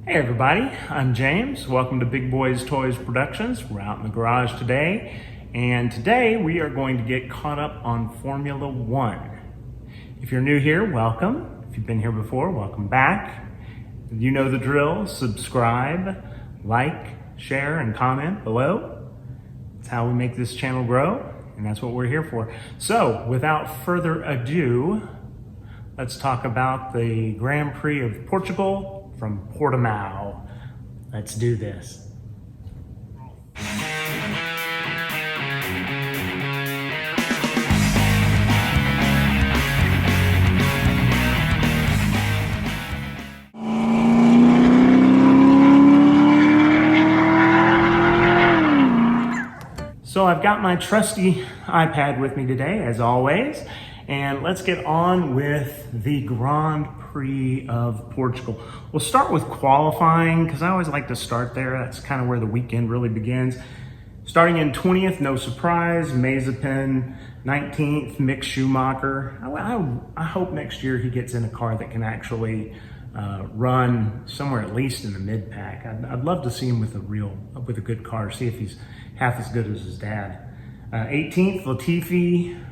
Hey everybody, I'm James. Welcome to Big Boys Toys Productions. We're out in the garage today, and today we are going to get caught up on Formula One. If you're new here, welcome. If you've been here before, welcome back. You know the drill. Subscribe, like, share, and comment below. That's how we make this channel grow, and that's what we're here for. So, without further ado, let's talk about the Grand Prix of Portugal from Portimao. Let's do this. So I've got my trusty iPad with me today, as always, and let's get on with the Grand Prix of Portugal. We'll start with qualifying, because I always like to start there. That's kind of where the weekend really begins. Starting in 20th, no surprise, Mazepin. 19th, Mick Schumacher. I hope next year he gets in a car that can actually run somewhere at least in the mid-pack. I'd love to see him with a good car, see if he's half as good as his dad. 18th, Latifi.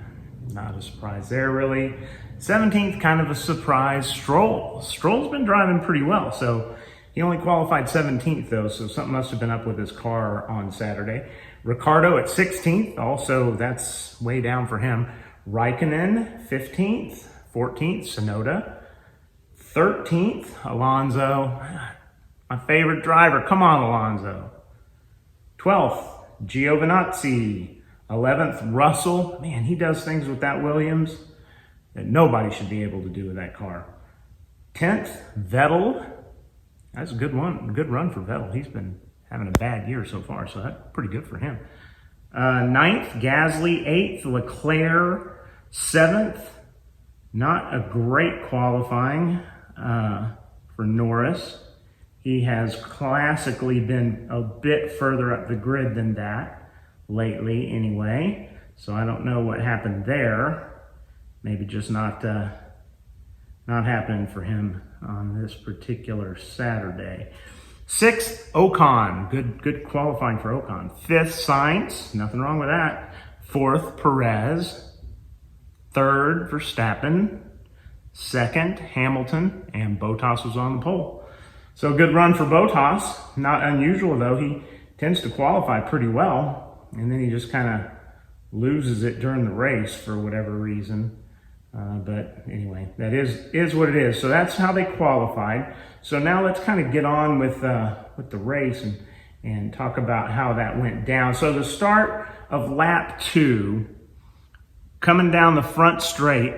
Not a surprise there, really. 17th, kind of a surprise, Stroll. Stroll's been driving pretty well, so he only qualified 17th, though, so something must have been up with his car on Saturday. Ricciardo at 16th, also that's way down for him. Raikkonen, 15th. 14th, Tsunoda. 13th, Alonso. My favorite driver, come on, Alonso. 12th, Giovinazzi. 11th, Russell. Man, he does things with that Williams that nobody should be able to do with that car. 10th, Vettel. That's a good one, good run for Vettel. He's been having a bad year so far, so that's pretty good for him. 9th, Gasly. 8th, Leclerc. 7th, not a great qualifying for Norris. He has classically been a bit further up the grid than that lately anyway, so I don't know what happened there. Maybe just not happening for him on this particular Saturday. 6th, Ocon. Good qualifying for Ocon. 5th, Sainz. Nothing wrong with that. 4th, Perez. 3rd, Verstappen. 2nd, Hamilton. And Bottas was on the pole. So good run for Bottas. Not unusual, though. He tends to qualify pretty well, and then he just kind of loses it during the race for whatever reason. But anyway, that is what it is. So that's how they qualified. So now let's kind of get on with the race and talk about how that went down. So the start of lap 2, coming down the front straight,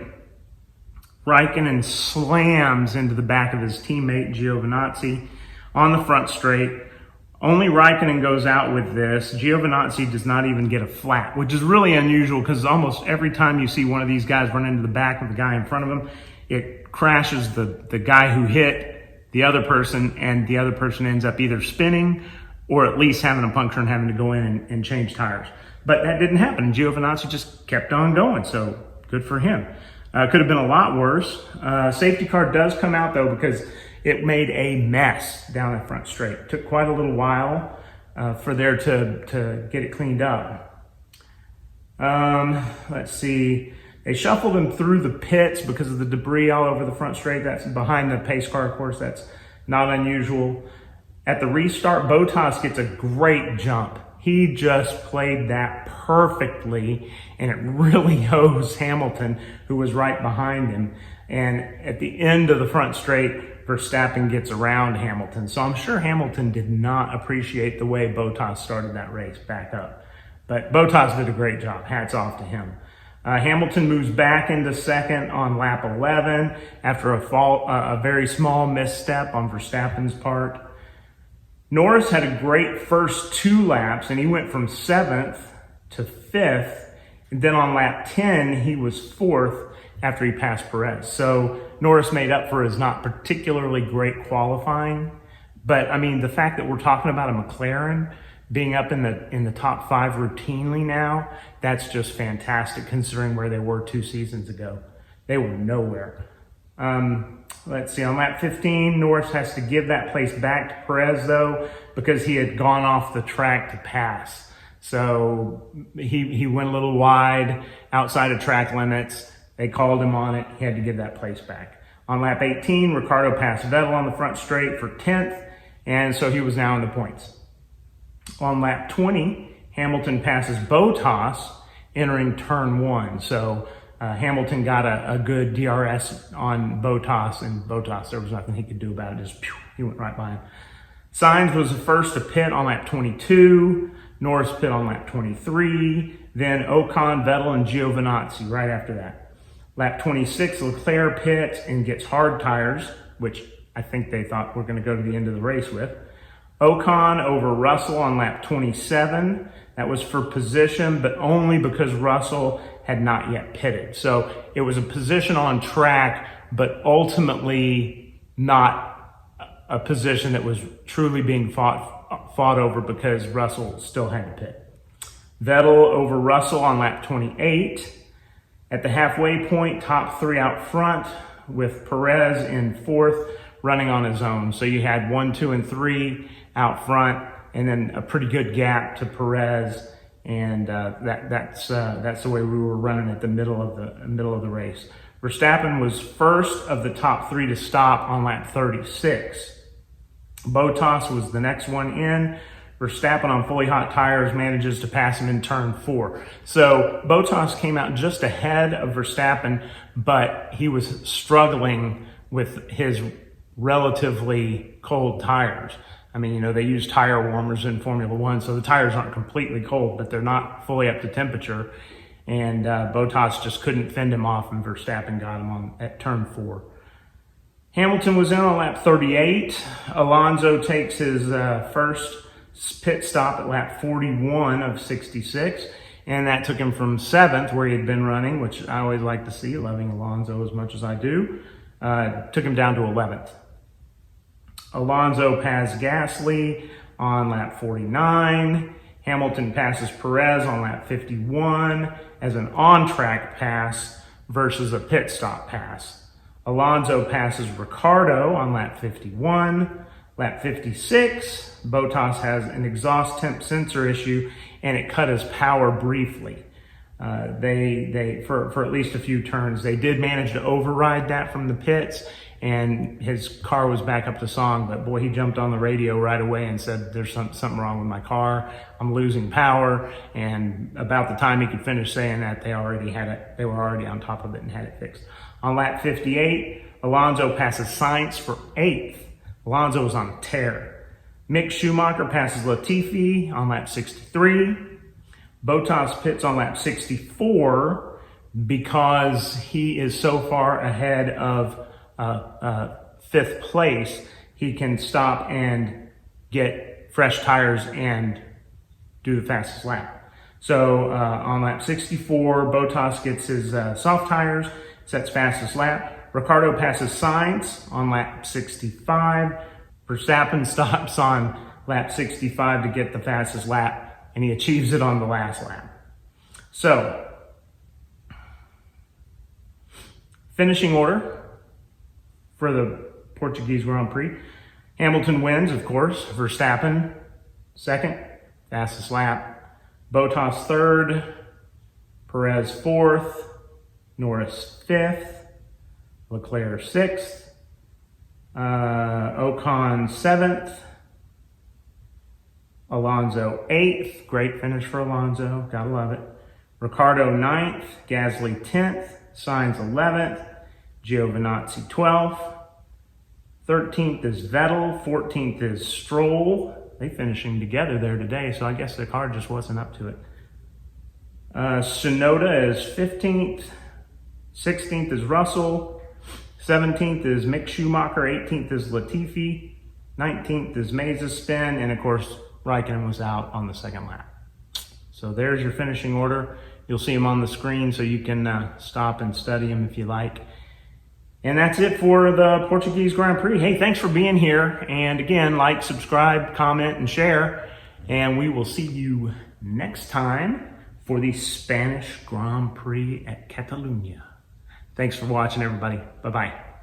Raikkonen slams into the back of his teammate Giovinazzi on the front straight. Only Raikkonen goes out with this. Giovinazzi does not even get a flat, which is really unusual because almost every time you see one of these guys run into the back of the guy in front of him, it crashes the guy who hit the other person, and the other person ends up either spinning or at least having a puncture and having to go in and change tires. But that didn't happen. Giovinazzi just kept on going, so good for him. Could have been a lot worse. Safety car does come out, though, because it made a mess down the front straight. It took quite a little while for there to get it cleaned up. Let's see. They shuffled him through the pits because of the debris all over the front straight. That's behind the pace car, of course. That's not unusual. At the restart, Bottas gets a great jump. He just played that perfectly, and it really hosed Hamilton, who was right behind him. And at the end of the front straight, Verstappen gets around Hamilton. So I'm sure Hamilton did not appreciate the way Bottas started that race back up. But Bottas did a great job. Hats off to him. Hamilton moves back into second on lap 11 after a very small misstep on Verstappen's part. Norris had a great first 2 laps, and he went from 7th to 5th. And then on lap 10, he was 4th after he passed Perez. So Norris made up for his not particularly great qualifying. But I mean, the fact that we're talking about a McLaren being up in the top 5 routinely now, that's just fantastic considering where they were 2 seasons ago. They were nowhere. Let's see, on lap 15, Norris has to give that place back to Perez though, because he had gone off the track to pass. So he went a little wide outside of track limits. They called him on it. He had to give that place back. On lap 18, Ricciardo passed Vettel on the front straight for 10th, and so he was now in the points. On lap 20, Hamilton passes Bottas entering turn 1. So Hamilton got a good DRS on Bottas, and Bottas, there was nothing he could do about it. Just he went right by him. Sainz was the first to pit on lap 22. Norris pit on lap 23. Then Ocon, Vettel, and Giovinazzi right after that. Lap 26, Leclerc pits and gets hard tires, which I think they thought we're going to go to the end of the race with. Ocon over Russell on lap 27. That was for position, but only because Russell had not yet pitted. So it was a position on track, but ultimately not a position that was truly being fought over because Russell still had to pit. Vettel over Russell on lap 28. At the halfway point, top 3 out front with Perez in 4th running on his own. So you had 1, 2, and 3 out front, and then a pretty good gap to Perez, and that's the way we were running at the middle of the race. Verstappen was first of the top 3 to stop on lap 36. Bottas was the next one in. Verstappen on fully hot tires manages to pass him in turn 4. So Bottas came out just ahead of Verstappen, but he was struggling with his relatively cold tires. I mean, they use tire warmers in Formula One, so the tires aren't completely cold, but they're not fully up to temperature. And Bottas just couldn't fend him off, and Verstappen got him at turn 4. Hamilton was in on lap 38. Alonso takes his first pit stop at lap 41 of 66, and that took him from 7th, where he had been running, which I always like to see, loving Alonso as much as I do, took him down to 11th. Alonso passed Gasly on lap 49. Hamilton passes Perez on lap 51 as an on-track pass versus a pit stop pass. Alonso passes Ricciardo on lap 51. Lap 56, Bottas has an exhaust temp sensor issue, and it cut his power briefly. For at least a few turns, they did manage to override that from the pits, and his car was back up to song, but boy, he jumped on the radio right away and said, there's something wrong with my car. I'm losing power. And about the time he could finish saying that, they were already on top of it and had it fixed. On lap 58, Alonso passes Sainz for 8th. Alonso was on a tear. Mick Schumacher passes Latifi on lap 63. Bottas pits on lap 64 because he is so far ahead of 5th place, he can stop and get fresh tires and do the fastest lap. So on lap 64, Bottas gets his soft tires, sets fastest lap. Ricciardo passes Sainz on lap 65. Verstappen stops on lap 65 to get the fastest lap, and he achieves it on the last lap. So, finishing order for the Portuguese Grand Prix. Hamilton wins, of course. Verstappen, 2nd, fastest lap. Bottas, 3rd. Perez, 4th. Norris, 5th. Leclerc, 6th. Ocon, 7th. Alonso, 8th. Great finish for Alonso. Gotta love it. Ricciardo, 9th. Gasly, 10th. Sainz, 11th. Giovinazzi, 12th. 13th is Vettel. 14th is Stroll. They finishing together there today, so I guess the car just wasn't up to it. Tsunoda is 15th. 16th is Russell. 17th is Mick Schumacher. 18th is Latifi. 19th is Mazepin. And of course, Raikkonen was out on the 2nd lap. So there's your finishing order. You'll see them on the screen, so you can stop and study them if you like. And that's it for the Portuguese Grand Prix. Hey, thanks for being here. And again, like, subscribe, comment, and share. And we will see you next time for the Spanish Grand Prix at Catalunya. Thanks for watching, everybody. Bye-bye.